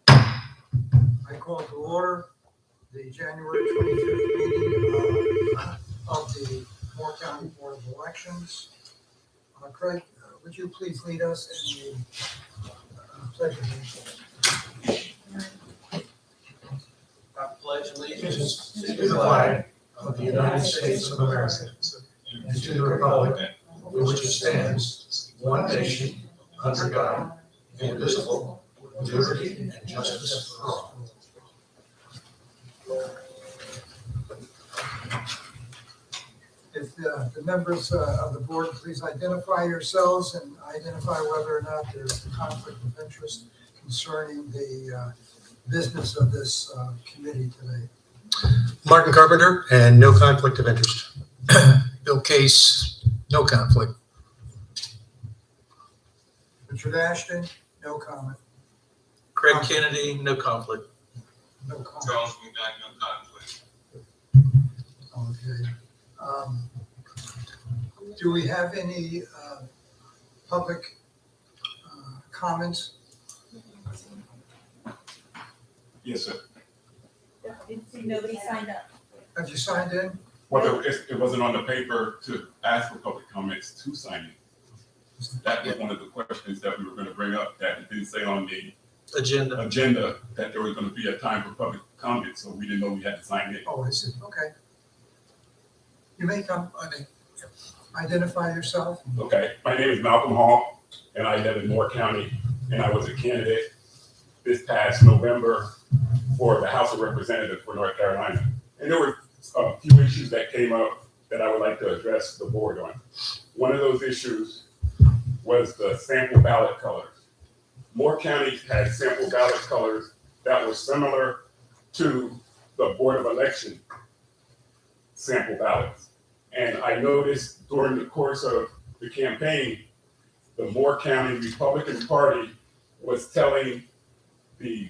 I call to order the January 25th meeting of the Moore County Board of Elections. Craig, would you please lead us in the pledge of allegiance? I pledge allegiance to the flag of the United States of America and to the republic for which it stands, one nation, under God, indivisible, with liberty and justice for all. If the members of the board please identify yourselves and identify whether or not there's a conflict of interest concerning the business of this committee today. Martin Carpenter, and no conflict of interest. Bill Case, no conflict. Richard Ashton, no comment. Craig Kennedy, no conflict. No comment. Charles McDonough, no conflict. Okay. Do we have any public comments? Yes, sir. I didn't see nobody signed up. Have you signed in? Well, it wasn't on the paper to ask for public comments to sign in. That was one of the questions that we were going to bring up, that it didn't say on the agenda that there was going to be a time for public comment, so we didn't know we had to sign in. Oh, I see. Okay. You may come. Identify yourself. Okay, my name is Malcolm Hall, and I live in Moore County, and I was a candidate this past November for the House of Representatives for North Carolina. And there were a few issues that came up that I would like to address the board on. One of those issues was the sample ballot colors. Moore County had sample ballot colors that were similar to the Board of Election sample ballots. And I noticed during the course of the campaign, the Moore County Republican Party was telling the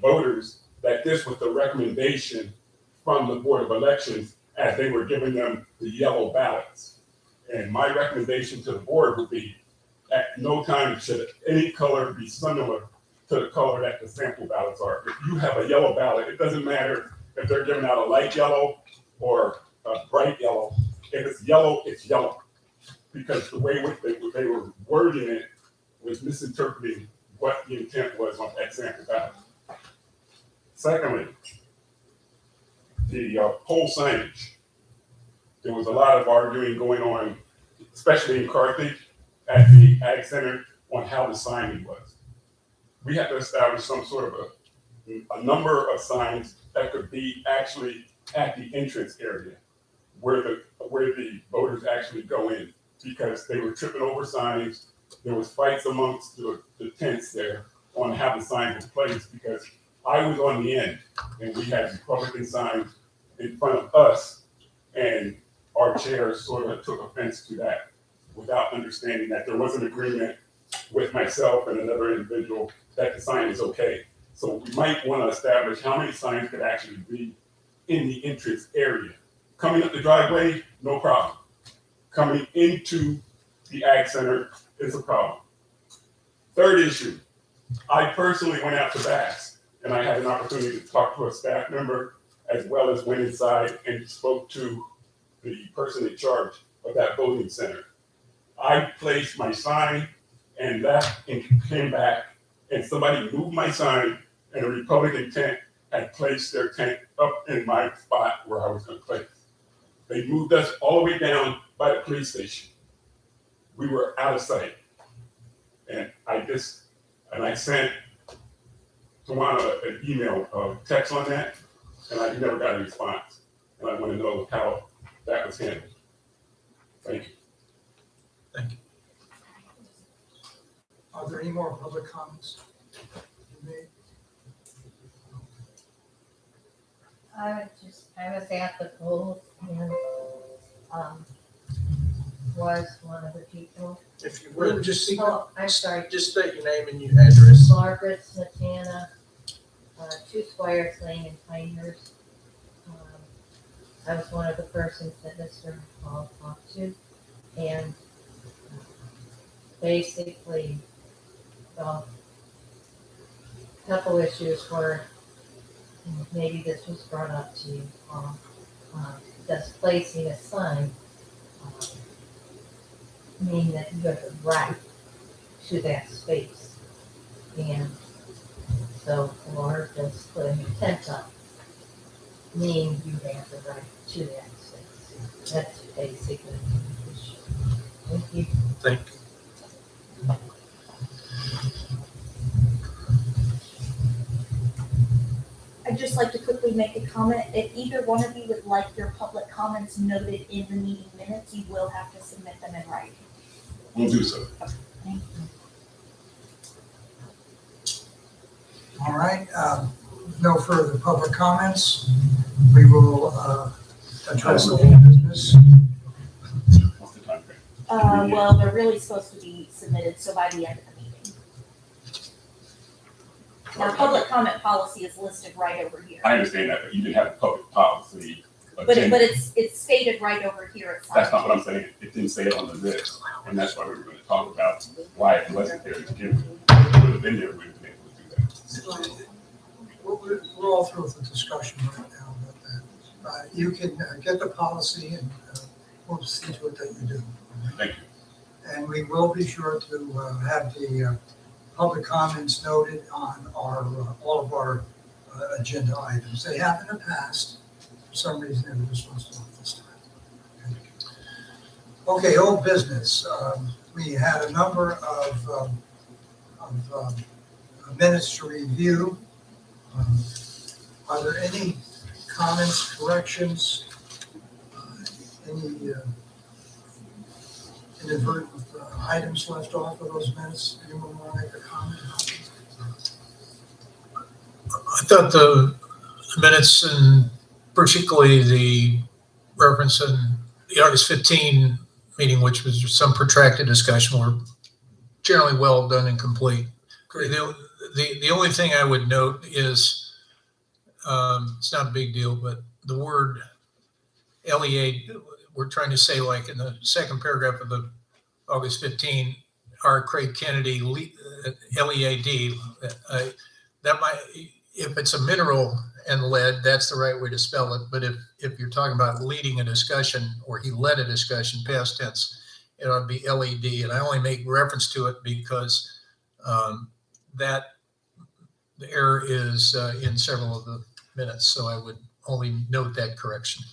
voters that this was the recommendation from the Board of Elections as they were giving them the yellow ballots. And my recommendation to the board would be, at no time should any color be similar to the color that the sample ballots are. If you have a yellow ballot, it doesn't matter if they're giving out a light yellow or a bright yellow. If it's yellow, it's yellow. Because the way they were wording it was misinterpreting what the intent was on that sample ballot. Secondly, the poll signage. There was a lot of arguing going on, especially in Carthage at the Ag Center, on how the signage was. We had to establish some sort of a number of signs that could be actually at the entrance area where the voters actually go in, because they were tripping over signs. There was fights amongst the tents there on how the signs were placed, because I was on the end and we had Republican signs in front of us, and our chairs sort of took offense to that without understanding that there was an agreement with myself and another individual that the sign is okay. So we might want to establish how many signs could actually be in the entrance area. Coming up the driveway, no problem. Coming into the Ag Center is a problem. Third issue, I personally went out to Bass, and I had an opportunity to talk to a staff member, as well as went inside and spoke to the person in charge of that voting center. I placed my sign and left and came back, and somebody moved my sign, and a Republican tent had placed their tent up in my spot where I was going to place. They moved us all the way down by the police station. We were out of sight. And I sent Tawana an email, text on that, and I never got a response. And I want to know how that was handled. Thank you. Thank you. Are there any more public comments you made? I was at the polls and was one of the people. If you would, just Oh, I'm sorry, just state your name and your address. Margaret Smetana, 2 Squires Lane in Pinehurst. I was one of the persons that Mr. Hall talked to, and basically a couple issues where maybe this was brought up to you. Does placing a sign mean that you have the right to that space? And so, or does putting a tent up mean you have the right to that space? That's basically the issue. Thank you. Thank you. I'd just like to quickly make a comment. If either one of you would like your public comments noted in the meeting minutes, you will have to submit them in writing. We'll do so. Thank you. All right, no further public comments. We will address the business. What's the time frame? Well, they're really supposed to be submitted, so by the end of the meeting. Our public comment policy is listed right over here. I understand that, but you didn't have a public policy But agenda. it's stated right over here. It's That's not what I'm saying. It didn't say it on the list. And that's why we were going to talk about why it wasn't there to begin with. If it would have been there, we would have been able to do that. We're all through with the discussion right now about that. You can get the policy and we'll see to it that you do. Thank you. And we will be sure to have the public comments noted on our all of our agenda items. They have in the past. For some reason, they were just supposed to do it this time. Okay, old business. We had a number of minutes to review. Are there any comments, corrections, any inadvertent items left off of those minutes? Anyone want to make a comment? I thought the minutes, and particularly the reference in the August 15 meeting, which was some protracted discussion, were generally well done and complete. The only thing I would note is, it's not a big deal, but the word LEA, we're trying to say, like in the second paragraph of the August 15, R. Craig Kennedy, LEAD, that might, if it's a mineral and lead, that's the right way to spell it. But if you're talking about leading a discussion, or he led a discussion, past tense, it ought to be LED. And I only make reference to it because that the error is in several of the minutes. So I would only note that correction.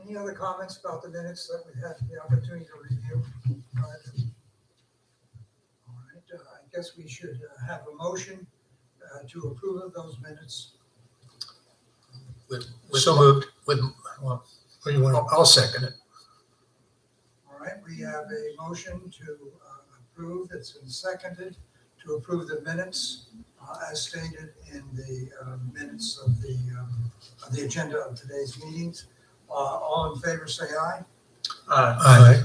Any other comments about the minutes that we had the opportunity to review? All right, I guess we should have a motion to approve of those minutes. So moved. Well, what do you want? I'll second it. All right, we have a motion to approve. It's been seconded to approve the minutes as stated in the minutes of the agenda of today's meetings. All in favor, say aye. Aye.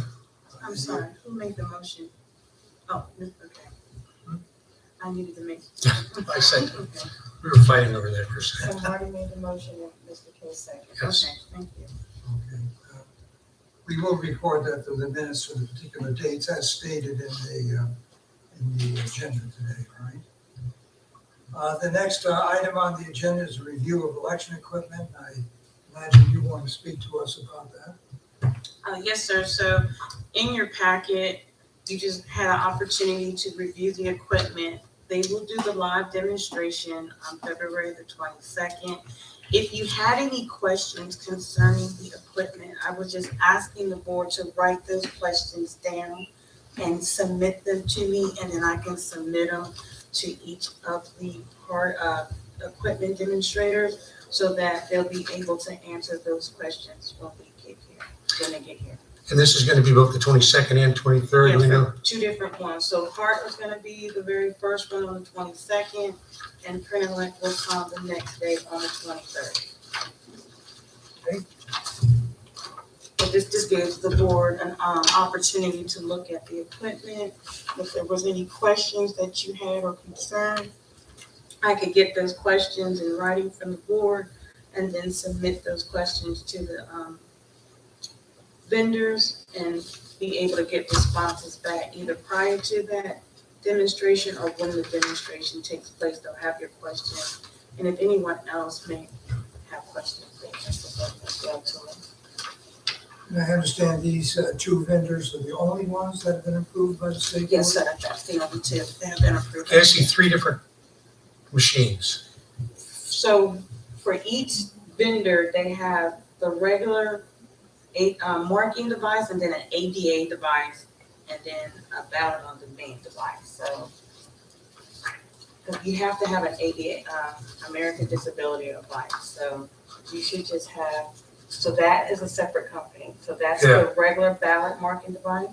I'm sorry, who made the motion? Oh, okay. I needed to make. I second. Okay. We were fighting over that for a second. So Marty made the motion and Mr. K second. Yes. Okay, thank you. Okay. We will record that the minutes for the particular dates as stated in the agenda today, right? The next item on the agenda is a review of election equipment. I imagine you want to speak to us about that. Yes, sir. So in your packet, you just had an opportunity to review the equipment. They will do the live demonstration on February the 22nd. If you had any questions concerning the equipment, I was just asking the board to write those questions down and submit them to me, and then I can submit them to each of the equipment demonstrators so that they'll be able to answer those questions when we get here, when they get here. And this is going to be both the 22nd and 23rd, Yes, we sir. know? Two different ones. So Hart was gonna be the very first one on the 22nd, and Print Elect will come the next day on the 23rd. Okay. But this gives the board an opportunity to look at the equipment. If there was any questions that you had or concern, I could get those questions in writing from the board and then submit those questions to the vendors, and be able to get responses back either prior to that demonstration or when the demonstration takes place. They'll have your questions. And if anyone else may have questions, they can submit as well to them. And I understand these two vendors are the only ones that have been approved by the state board? Yes, sir, that's the only two that have been approved. I see 3 different machines. So for each vendor, they have the regular marking device and then an ADA device and then a ballot on demand device. So 'cause you have to have an ADA, American Disability device. So you should just have, so that is a separate company. So that's the regular ballot marking device.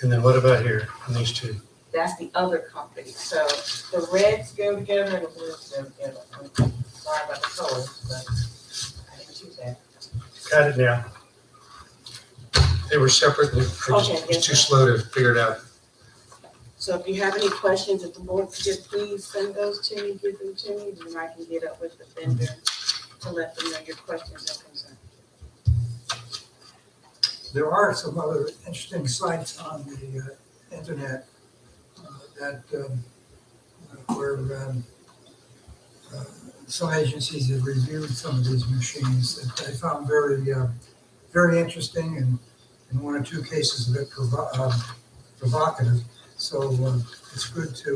And then what about here, on these two? That's the other company. So the reds go together and the blues go together. I'm sorry about the colors, but I didn't choose that. Got it now. They were separate. It Okay, was yes, too sir. slow to figure it out. So if you have any questions, if the board could just please send those to me, give them to me, then I can get up with the vendor to let them know your questions and concerns. There are some other interesting sites on the internet where some agencies have reviewed some of these machines that I found very interesting and in 1 or 2 cases a bit provocative. So it's good to,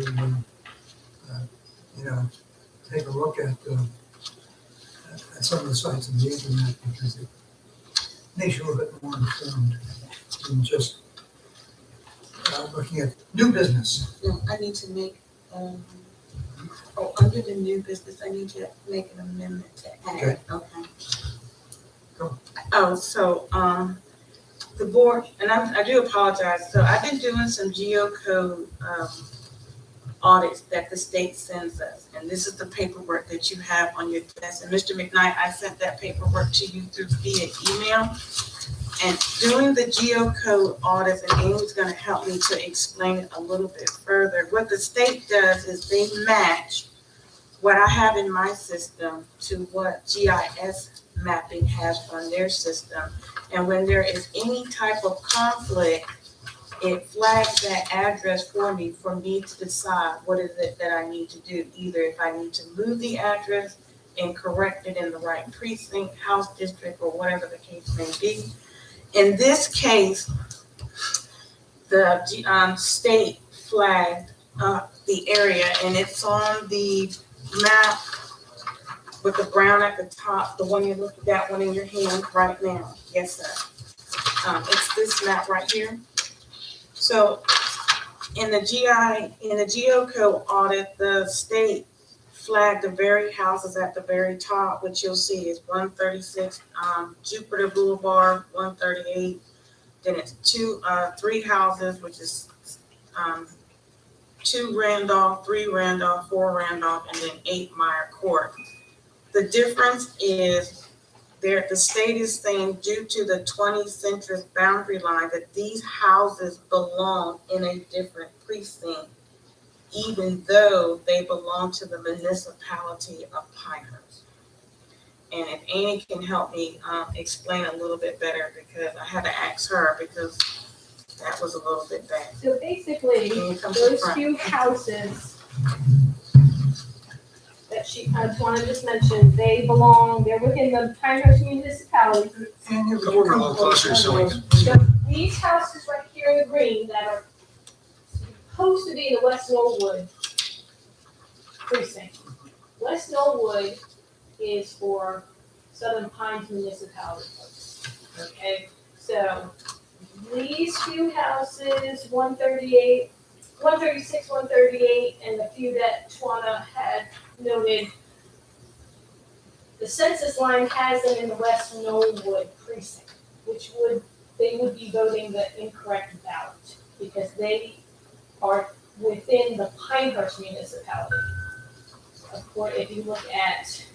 take a look at some of the sites on the internet because it makes you a little bit more informed than just looking at new business. No, I need to make, under the new business, I need to make an amendment to add, okay? Go. Oh, so, the board, and I do apologize, so I've been doing some geocode, audits that the state sends us, and this is the paperwork that you have on your desk. And Mr. McKnight, I sent that paperwork to you via email. And doing the geocode audits, and Amy's gonna help me to explain it a little bit further. What the state does is they match what I have in my system to what GIS mapping has on their system. And when there is any type of conflict, it flags that address for me to decide what is it that I need to do. Either if I need to move the address and correct it in the right precinct, house district, or whatever the case may be. In this case, the state flagged the area, and it's on the map with the brown at the top, the one you look at, that one in your hand right now. Yes, sir. It's this map right here. So in the geocode audit, the state flagged the very houses at the very top, which you'll see is 136 Jupiter Boulevard, 138. Then it's 3 houses, which is 2 Randolph, 3 Randolph, 4 Randolph, and then 8 Meyer Court. The difference is the state is saying due to the 20 centrist boundary line that these houses belong in a different precinct, even though they belong to the municipality of Pinehurst. And if Annie can help me explain a little bit better, because I had to ask her because that was a little bit bad. So basically, Can you come to the those front? few houses that I just want to just mention, they're within the Pinehurst municipality. And you Come over a little closer so we can. So these houses right here in the green that are supposed to be in the West Knollwood precinct. West Knollwood is for Southern Pines municipality. Okay, so these few houses, 138, 136, 138, and the few that Twana had noted, the census line has them in the West Knollwood precinct, which they would be voting the incorrect ballot because they are within the Pinehurst municipality. Of course, if you look at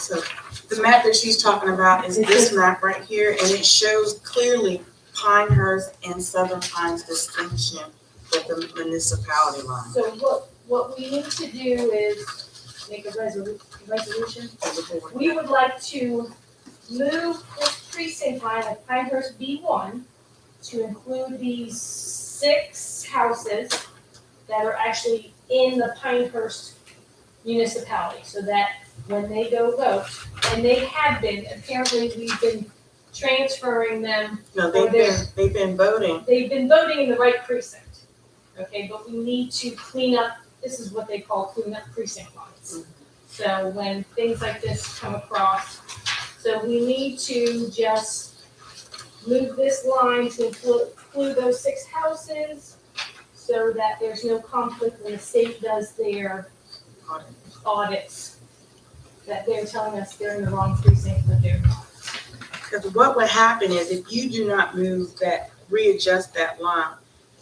So the map that she's talking about is this map right here, and it shows clearly Pinehurst and Southern Pines distinction with the municipality line. So what we need to do is make a resolution, resolution. We would like to move this precinct line of Pinehurst B1 to include these 6 houses that are actually in the Pinehurst municipality, so that when they go vote, and they have been, apparently we've been transferring them, No, Or they've been voting. they've been voting in the right precinct. Okay, but we need to clean up, this is what they call clean up precinct lines. So when things like this come across, so we need to just move this line to include those 6 houses so that there's no conflict when the state does their audits, that they're telling us they're in the wrong precinct, but they're not. Because what would happen is if you do not move that, readjust that line,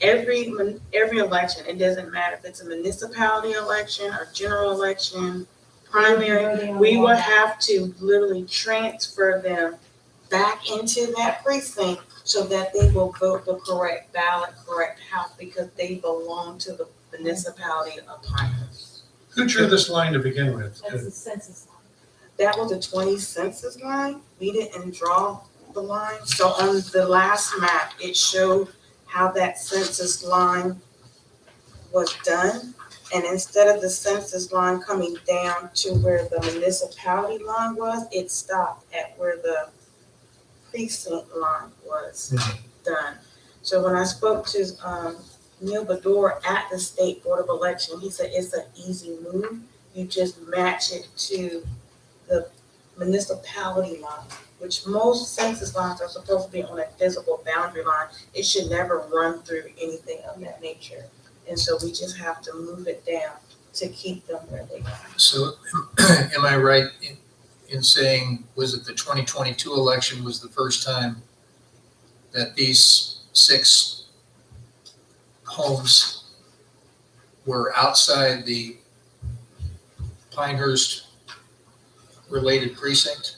every election, it doesn't matter if it's a municipality election or general election, primary, Voting on we the will wrong have to literally transfer them back into that precinct so that they will vote the correct ballot, correct house, because they belong to the municipality of Pinehurst. Who drew this line to begin with? That's the census line. That was a 20 census line. We didn't draw the line. So on the last map, it showed how that census line was done. And instead of the census line coming down to where the municipality line was, it stopped at where the precinct line was done. So when I spoke to Neil Bador at the State Board of Election, he said it's an easy move. You just match it to the municipality line, which most census lines are supposed to be on a physical boundary line. It should never run through anything of that nature. And so we just have to move it down to keep them where they are. So am I right in saying, was it the 2022 election was the first time that these 6 homes were outside the Pinehurst related precinct?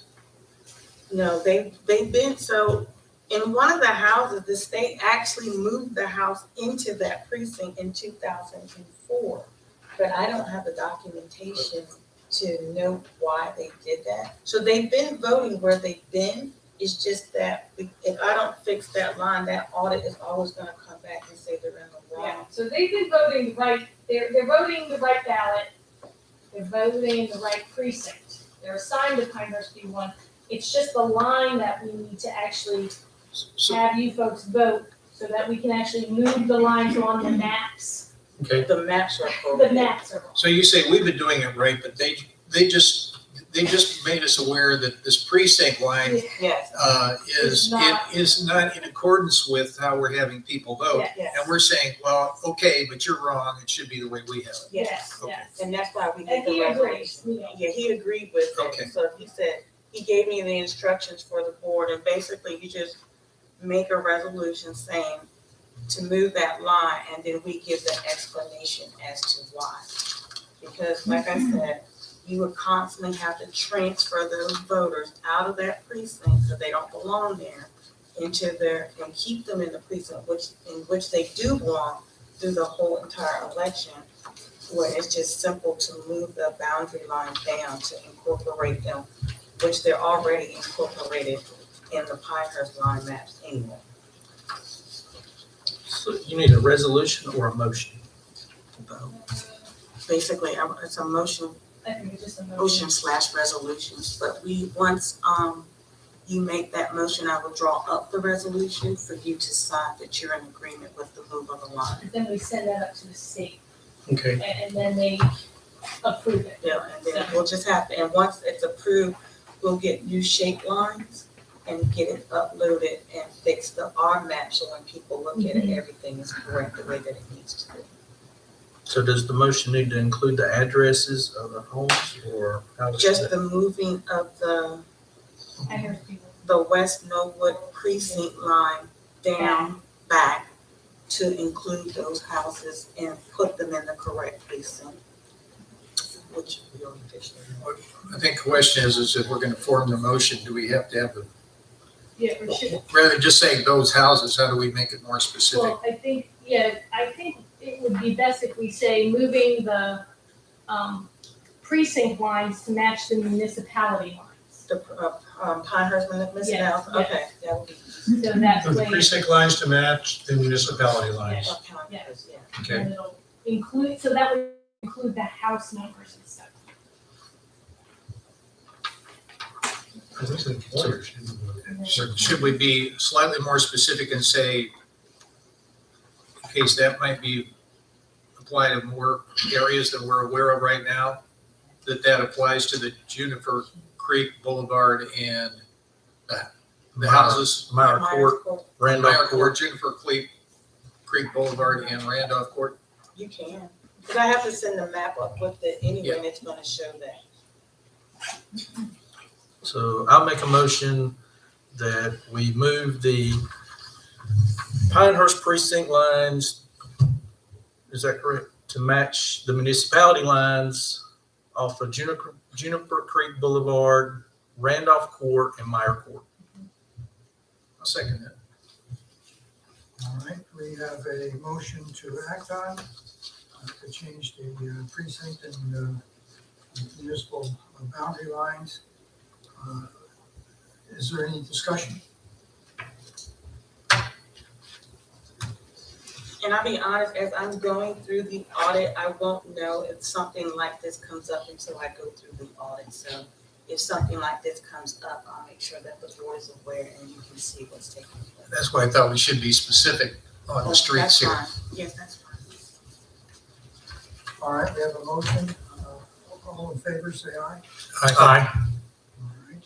No, they've been, so in one of the houses, the state actually moved the house into that precinct in 2004. But I don't have the documentation to know why they did that. So they've been voting where they've been. It's just that if I don't fix that line, that audit is always gonna come back and say they're in the Yeah, wrong. so they've been voting right, they're voting the right ballot, they're voting the right precinct. They're assigned to Pinehurst B1. It's just the line that we need to actually So, have you folks vote so that we can actually move the lines on the maps. okay, The maps are The appropriate. maps are wrong. so you say we've been doing it right, but they just made us aware that this precinct line Yes, is not in accordance with how we're having people vote. Yes, yes, And we're saying, well, okay, but you're wrong, it should be the way we have it. yes, Okay. yes. and that's why we did And the he resolution. agrees, you know. Yeah, he agreed with Okay. it. So he said, he gave me the instructions for the board, and basically you just make a resolution saying to move that line, and then we give the explanation as to why. Because like I said, you would constantly have to transfer those voters out of that precinct, because they don't belong there, into their, and keep them in the precinct in which they do belong through the whole entire election, where it's just simple to move the boundary line down to incorporate them, which they're already incorporated in the Pinehurst line maps anyway. So you need a resolution or a motion? Basically, it's a motion I think it's just a motion / resolutions, but once you make that motion, I will draw up the resolution for you to sign that you're in agreement with the move of the line. Then we send that up to the state Okay, and then they approve it. Yeah, and then we'll just have to, and once it's approved, we'll get new shape lines and get it uploaded and fixed up our map, so when people look at it, everything is correct the way that it needs to be. So does the motion need to include the addresses of the homes or how is Just that? the moving of Pinehurst people. the West Norwood precinct line down back to include those houses and put them in the correct precinct, which we don't officially know. I think the question is if we're gonna form the motion, do we have to have the, Yeah, we should. rather than just saying those houses, how do we make it more specific? Well, I think it would be best if we say moving the precinct lines to match the municipality lines. The, Pinehurst municipality, Yes, okay, that would be. So that's The way, precinct lines to match the municipality lines. Oh, Pinehurst, yeah. Okay. and it'll include, so that would include the house numbers and stuff. I think the employers. Should we be slightly more specific and say, in case that might be applied to more areas that we're aware of right now, that applies to the Juniper Creek Boulevard and the houses, Meyer Court, Randolph Meyer Court. Juniper Creek Boulevard and Randolph Court? You can, because I have to send the map up with it anyway, Yeah. and it's gonna show that. So I'll make a motion that we move the Pinehurst precinct lines, is that correct? To match the municipality lines off of Juniper Creek Boulevard, Randolph Court, and Meyer Court. I'll second that. All right, we have a motion to act on, to change the precinct and municipal boundary lines. Is there any discussion? And I'll be honest, as I'm going through the audit, I won't know if something like this comes up until I go through the audit. So if something like this comes up, I'll make sure that the board is aware and you can see what's taking place. That's why I thought we should be specific on the streets That's here. fine. Yes, that's fine. All right, we have a motion. All in favor, say aye. Aye. All right.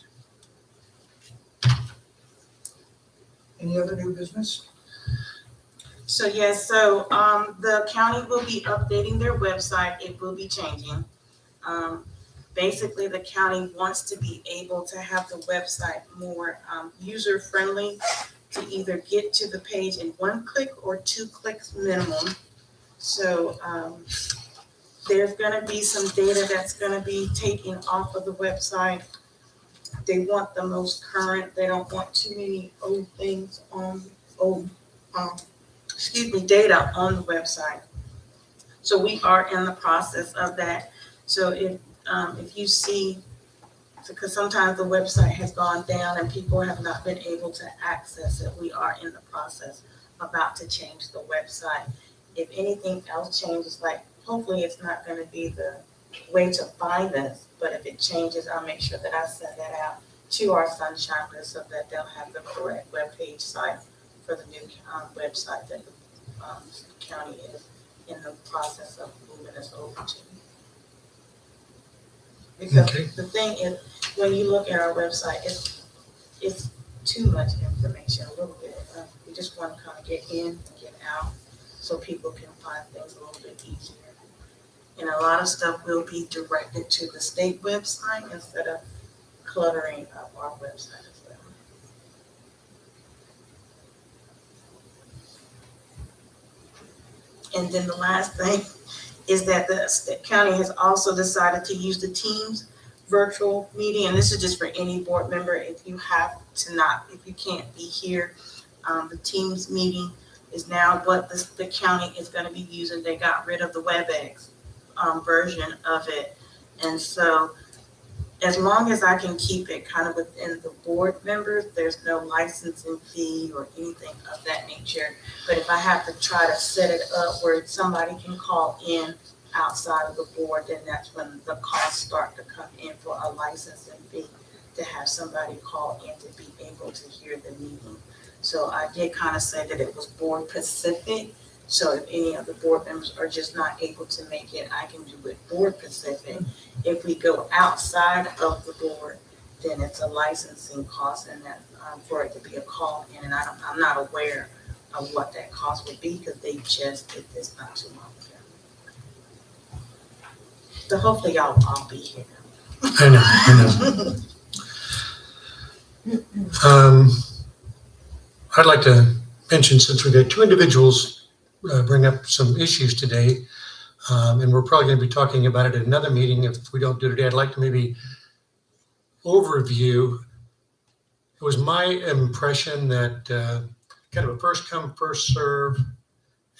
Any other new business? So yes, so the county will be updating their website. It will be changing. Basically, the county wants to be able to have the website more user friendly, to either get to the page in 1 click or 2 clicks minimum. So there's gonna be some data that's gonna be taken off of the website. They want the most current. They don't want too many old things on data on the website. So we are in the process of that. So if you see, because sometimes the website has gone down and people have not been able to access it, we are in the process about to change the website. If anything else changes, like hopefully it's not going to be the way to find us, but if it changes, I'll make sure that I send that out to our Sunshine List so that they'll have the correct webpage site for the new website that the county is in the process of moving us over to. Because Okay. the thing is, when you look at our website, it's too much information, a little bit. We just want to kind of get in and get out so people can find things a little bit easier. And a lot of stuff will be directed to the state website instead of cluttering up our website as well. And then the last thing is that the county has also decided to use the Teams virtual meeting, and this is just for any board member. If you can't be here, the Teams meeting is now what the county is going to be using. They got rid of the WebEx version of it, and so as long as I can keep it kind of within the board members, there's no licensing fee or anything of that nature. But if I have to try to set it up where somebody can call in outside of the board, then that's when the costs start to come in for a licensing fee to have somebody call in to be able to hear the meeting. So I did kind of say that it was board specific. So if any of the board members are just not able to make it, I can do it board specific. If we go outside of the board, then it's a licensing cost, and that for it to be a call in, and I'm not aware of what that cost would be because they just did this not too long ago. So hopefully y'all all be here. I know. I'd like to mention, since we've had two individuals bring up some issues today, and we're probably going to be talking about it at another meeting if we don't do it today, I'd like to maybe overview. It was my impression that kind of a first come, first serve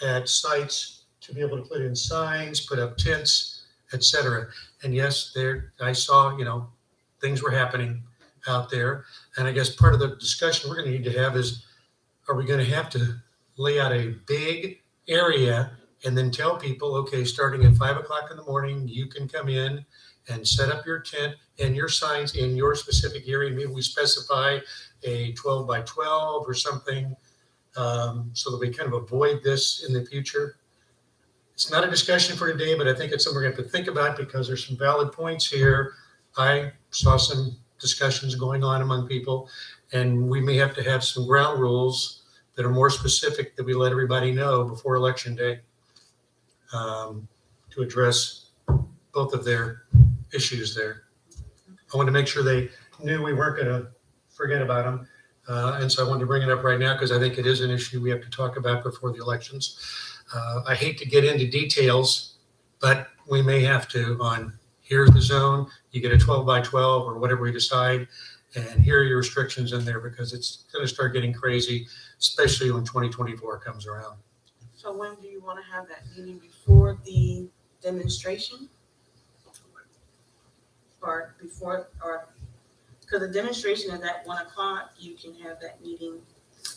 at sites to be able to put in signs, put up tents, et cetera. And yes, I saw, things were happening out there. And I guess part of the discussion we're going to need to have is, are we going to have to lay out a big area and then tell people, okay, starting at 5 o'clock in the morning, you can come in and set up your tent and your signs in your specific area? Maybe we specify a 12 by 12 or something, so that we kind of avoid this in the future. It's not a discussion for today, but I think it's something we're going to have to think about because there's some valid points here. I saw some discussions going on among people, and we may have to have some ground rules that are more specific that we let everybody know before Election Day, to address both of their issues there. I wanted to make sure they knew we weren't going to forget about them. And so I wanted to bring it up right now because I think it is an issue we have to talk about before the elections. I hate to get into details, but we may have to on here's the zone, you get a 12 by 12 or whatever we decide, and here are your restrictions in there because it's going to start getting crazy, especially when 2024 comes around. So when do you want to have that meeting, before the demonstration? Or before, or, because the demonstration is at 1 o'clock, you can have that meeting.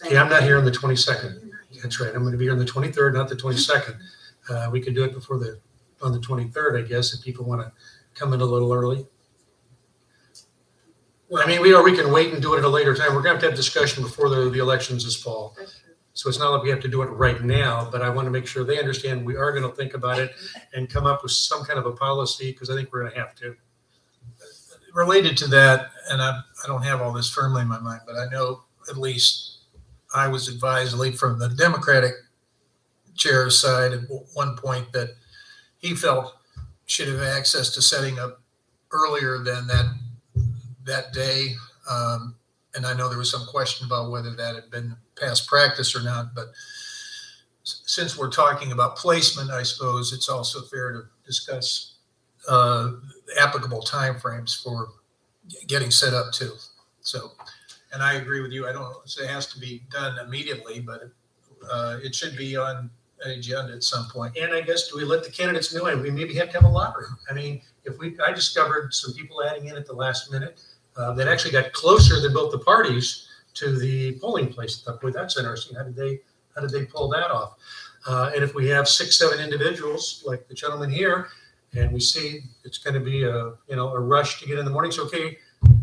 Yeah, I'm not here on the 22nd. That's right. I'm going to be here on the 23rd, not the 22nd. We could do it on the 23rd, I guess, if people want to come in a little early. I mean, we can wait and do it at a later time. We're going to have discussion before the elections this fall. That's true. So it's not like we have to do it right now, but I want to make sure they understand we are going to think about it and come up with some kind of a policy, because I think we're going to have to. Related to that, and I don't have all this firmly in my mind, but I know at least I was advised, late from the Democratic chair's side at one point, that he felt should have access to setting up earlier than that day. And I know there was some question about whether that had been past practice or not, but since we're talking about placement, I suppose it's also fair to discuss applicable timeframes for getting set up too. So, and I agree with you. I don't say it has to be done immediately, but it should be on an agenda at some point. And I guess, do we let the candidates know? We maybe have to have a lottery. I mean, I discovered some people adding in at the last minute that actually got closer than both the parties to the polling place. I thought, boy, that's interesting. How did they pull that off? And if we have 6-7 individuals like the gentleman here, and we see it's going to be a rush to get in the morning, so okay,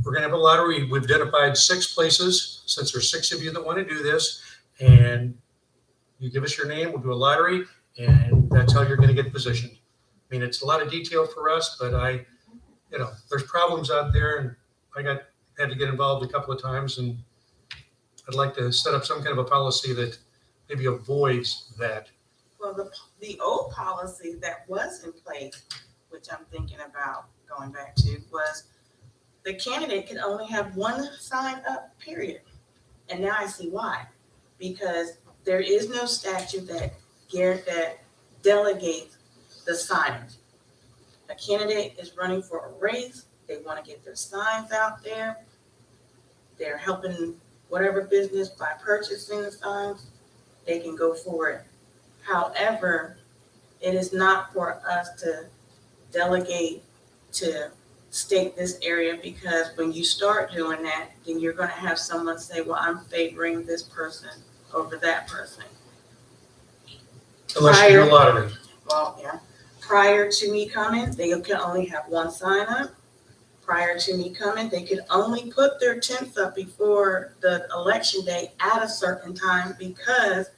we're going to have a lottery. We've identified 6 places, since there's 6 of you that want to do this, and you give us your name, we'll do a lottery, and that's how you're going to get positioned. I mean, it's a lot of detail for us, but there's problems out there, and I had to get involved a couple of times, and I'd like to set up some kind of a policy that maybe avoids that. Well, the old policy that was in place, which I'm thinking about going back to, was the candidate could only have 1 sign up, period. And now I see why. Because there is no statute that delegates the signage. A candidate is running for a race. They want to get their signs out there. They're helping whatever business by purchasing the signs. They can go for it. However, it is not for us to delegate to state this area, because when you start doing that, then you're going to have someone say, well, I'm favoring this person over that person. Unless you do a lottery. Well, yeah. Prior to me coming, they can only have 1 sign up. Prior to me coming, they could only put their tents up before the election day at a certain time, because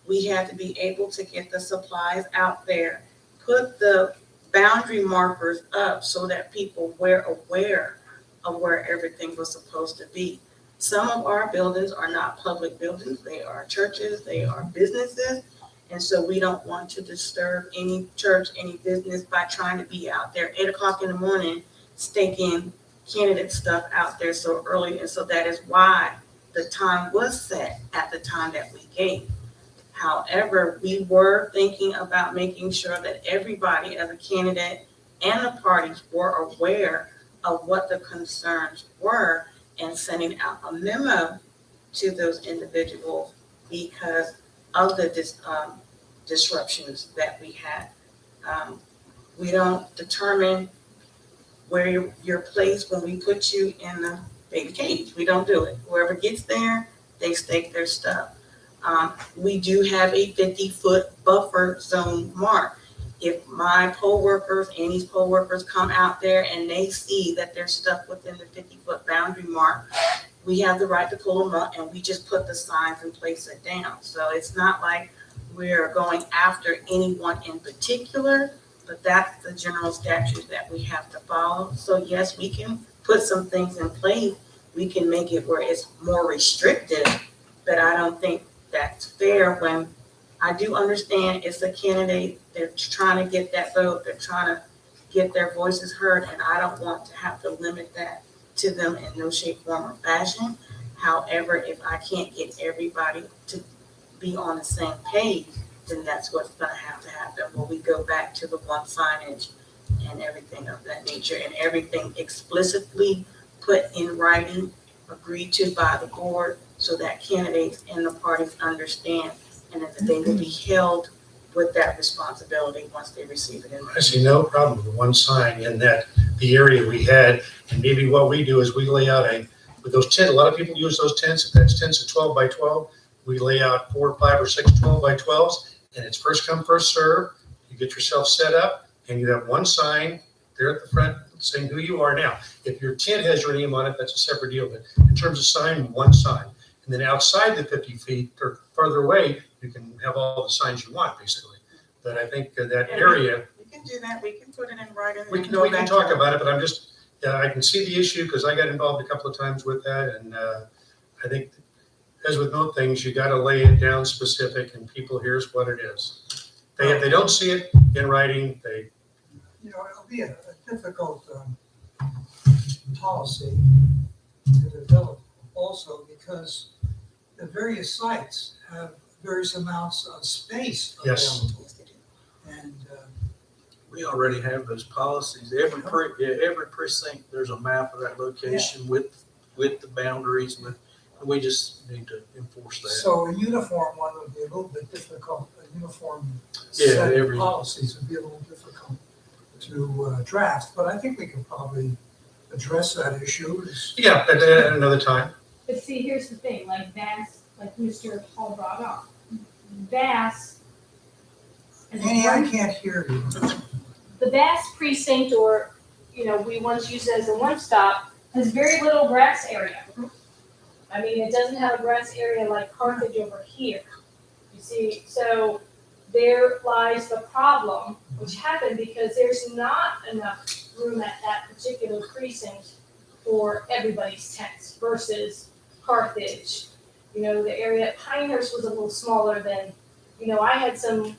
we had to be able to get the supplies out there, put the boundary markers up so that people were aware of where everything was supposed to be. Some of our buildings are not public buildings. They are churches, they are businesses. And so we don't want to disturb any church, any business by trying to be out there 8 o'clock in the morning, staking candidate stuff out there so early. And so that is why the time was set at the time that we gave. However, we were thinking about making sure that everybody as a candidate and the parties were aware of what the concerns were, and sending out a memo to those individuals because of the disruptions that we had. We don't determine where you're placed when we put you in the baby cage. We don't do it. Whoever gets there, they stake their stuff. We do have a 50-foot buffer zone mark. If my poll workers, Annie's poll workers come out there and they see that they're stuck within the 50-foot boundary mark, we have the right to pull them up and we just put the signs and place it down. So it's not like we're going after anyone in particular, but that's the general statute that we have to follow. So yes, we can put some things in place. We can make it where it's more restrictive, but I don't think that's fair when I do understand it's a candidate. They're trying to get that vote. They're trying to get their voices heard, and I don't want to have to limit that to them in no shape, form, or fashion. However, if I can't get everybody to be on the same page, then that's what's going to happen when we go back to the one signage and everything of that nature, and everything explicitly put in writing, agreed to by the board, so that candidates and the parties understand, and that they will be held with that responsibility once they receive it in I writing. see no problem with one sign in that the area we had, and maybe what we do is we lay out with those tents, a lot of people use those tents, if that's tents of 12 by 12, we lay out 4, 5, or 6 12 by 12s, and it's first come, first serve. You get yourself set up, and you have one sign there at the front saying who you are. Now, if your tent has your name on it, that's a separate deal, but in terms of sign, one sign. And then outside the 50 feet or further away, you can have all the signs you want, basically. But I think that area, We can do that. We can put it in writing. we can talk about it, but I'm just, I can see the issue because I got involved a couple of times with that. And I think, as with most things, you got to lay it down specific, and people, here's what it is. If they don't see it in writing, they. You know, it'll be a difficult policy to develop also because the various sites have various amounts of space Yes. available. And We already have those policies. Every precinct, there's a map of that location with the boundaries, and we just need to enforce that. so a uniform one would be a little bit difficult. A uniform Yeah, set of every- policies would be a little difficult to draft, but I think we can probably address that issue. Yeah, at another time. But see, here's the thing, like Vass, like Mr. Hall brought up, Vass. and Annie, I can't hear you. The Vass precinct, or, we once used it as a one-stop, has very little grass area. I mean, it doesn't have a grass area like Carthage over here. You see, so there lies the problem, which happened because there's not enough room at that particular precinct for everybody's tents versus Carthage. The area at Pinehurst was a little smaller than, I had some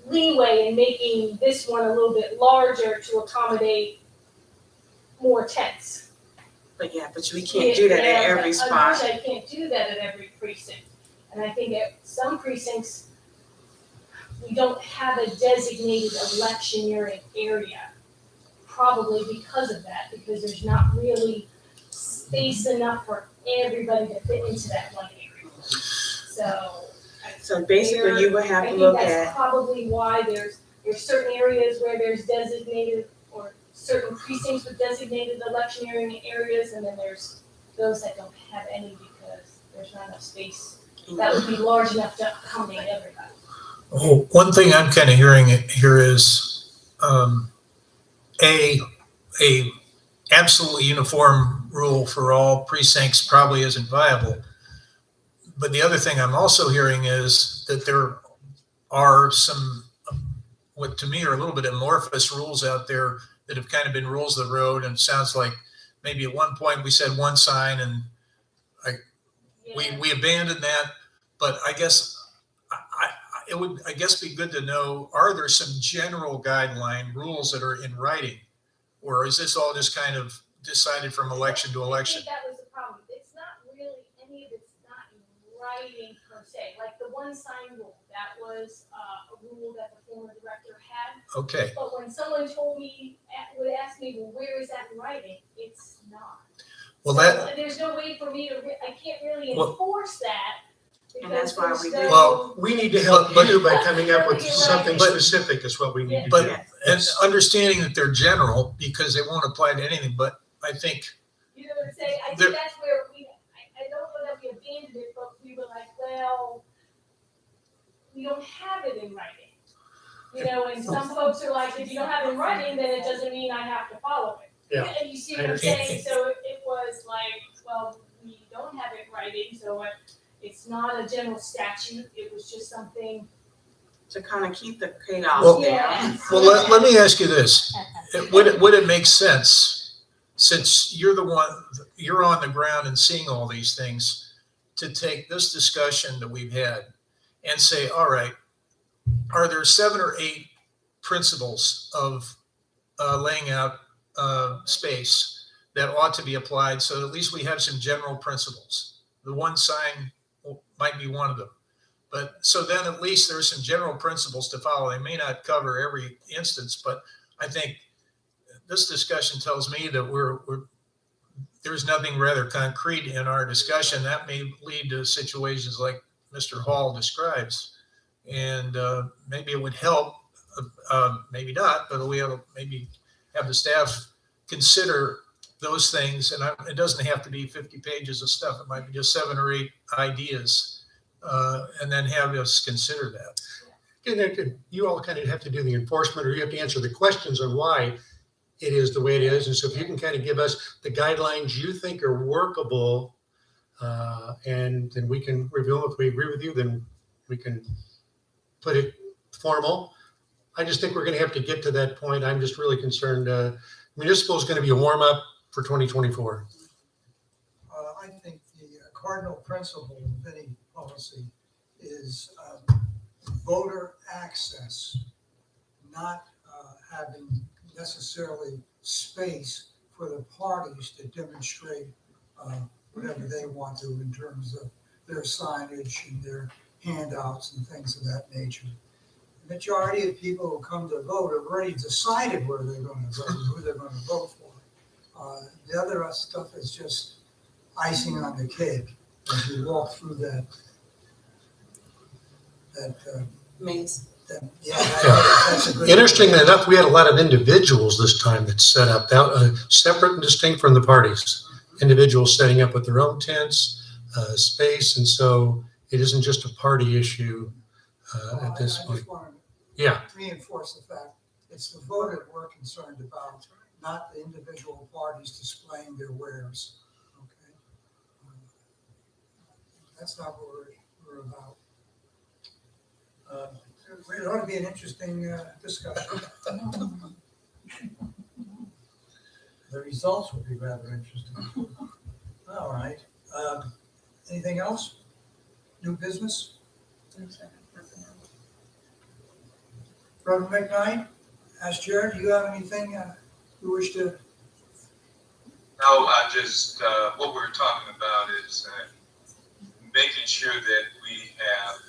leeway in making this one a little bit larger to accommodate more tents. But we can't do that at every spot. Unfortunately, I can't do that at every precinct. And I think at some precincts, we don't have a designated electioneering area. Probably because of that, because there's not really space enough for everybody to fit into that one area. So basically, you would have I to think look that's at, probably why there's certain areas where there's designated, or certain precincts with designated electioneering areas, and then there's those that don't have any because there's not enough space that would be large enough to accommodate everybody. Oh, one thing I'm kind of hearing here is a absolutely uniform rule for all precincts probably isn't viable. But the other thing I'm also hearing is that there are some, what to me are a little bit amorphous rules out there that have kind of been rules of the road. And it sounds like maybe at one point we said one sign and we abandoned that. But I guess it would, be good to know, are there some general guideline rules that are in writing? Or is this all just kind of decided from election to election? I think that was the problem. It's not really, any of it's not in writing per se. Like the one sign rule, that was a rule that the former director had. Okay, But when someone would ask me, well, where is that in writing? It's not. well, So that, there's no way for me to, I can't really Well- enforce that. And that's why we because there's do- no- Well, We need to help But- you by coming up with You're something right. specific is what we need to But- do. Yes. And understanding that they're general because they won't apply to anything, but I think, You know what I'm saying? I There- think that's where I don't know that we abandoned it, but we were like, well, we don't have it in writing. You know, and some folks are like, if you don't have it in writing, then it doesn't mean I have to follow it. Yeah. And you see what I'm saying? So it was like, well, we don't have it in writing, so it's not a general statute, it was just something. To kind of keep the chaos Well- down. Yeah. well, let me ask you this. Would it make sense, since you're the one, you're on the ground and seeing all these things, to take this discussion that we've had and say, all right, are there 7 or 8 principles of laying out space that ought to be applied, so at least we have some general principles? The one sign might be one of them. But so then at least there's some general principles to follow. They may not cover every instance, but I think this discussion tells me that there's nothing rather concrete in our discussion. That may lead to situations like Mr. Hall describes. And maybe it would help, maybe not, but we have maybe have the staff consider those things. And it doesn't have to be 50 pages of stuff. It might be just 7 or 8 ideas. And then have us consider that. And you all kind of have to do the enforcement, or you have to answer the questions on why it is the way it is. And so if you can kind of give us the guidelines you think are workable, and then we can review them. If we agree with you, then we can put it formal. I just think we're going to have to get to that point. I'm just really concerned. Municipal is going to be a warm up for 2024. I think the cardinal principle of any policy is voter access, not having necessarily space for the parties to demonstrate whatever they want to in terms of their signage and their handouts and things of that nature. The majority of people who come to vote have already decided where they're going to vote, who they're going to vote for. The other stuff is just icing on the cake as you walk through that Maze. that's a good. Interestingly enough, we had a lot of individuals this time that set up, separate and distinct from the parties. Individuals setting up with their own tents, space, and so it isn't just a party issue at this I point. just want Yeah, to reinforce the fact, it's the voter we're concerned about, not the individual parties displaying their wares, okay? That's not what we're about. It ought to be an interesting discussion. The results will be rather interesting. All right. Anything else? New business? Reverend McKnight, as chair, do you have anything you wish to? No, I just, what we're talking about is making sure that we have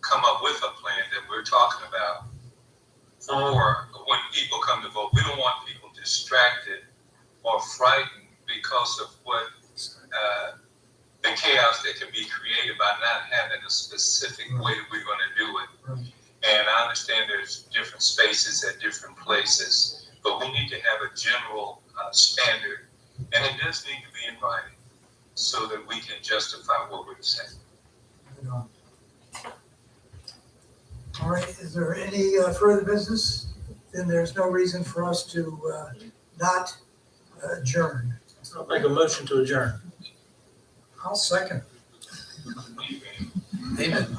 come up with a plan that we're talking about for when people come to vote. We don't want people distracted or frightened because of what the chaos that can be created by not having a specific way that we're going to do it. Right. And I understand there's different spaces at different places, but we need to have a general standard, and it does need to be in writing so that we can justify what we're saying. All right, is there any further business? Then there's no reason for us to not adjourn. I'll make a motion to adjourn. I'll second. Amen.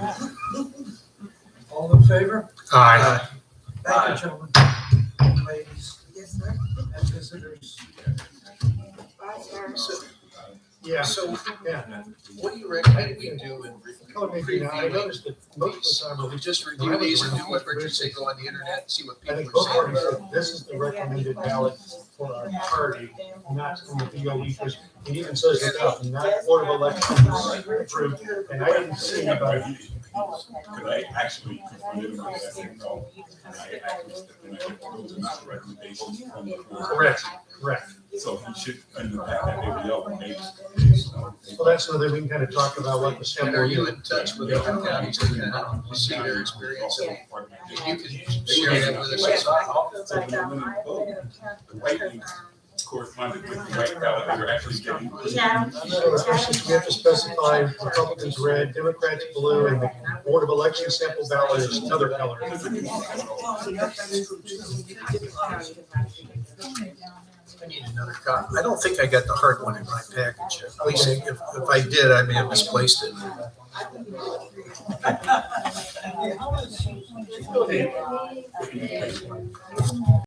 All in favor? aye. Thank you, gentlemen, ladies. Yes, sir. And visitors. Yeah, So yeah. what do you recommend we do in I noticed that most of the time, we just review these and do what Richard said, go on the internet and see what I think people both are parties saying? said this is the recommended ballot for our party, not from the BOE, because it even says it out, not Board of Elections approved, and I didn't see anybody. Because I actually confronted him with that, I said, no. And I actually stepped in and those are not recommendations from the board. Correct, correct. So he should, and the fact that they were up, maybe. So that's so that we can kind of talk about what the And sample are you is. in touch with other counties in that, to see their experience? If you could share that with us as well. but, I made an attempt The white because, ink corresponded with the white ballot they were actually getting. Chatham. So the questions, we have to specify Republicans red, Democrats blue, and the Board of Election sample ballot is another color. I need another copy. I don't think I got the hard one in my package. At least if I did, I may have misplaced it.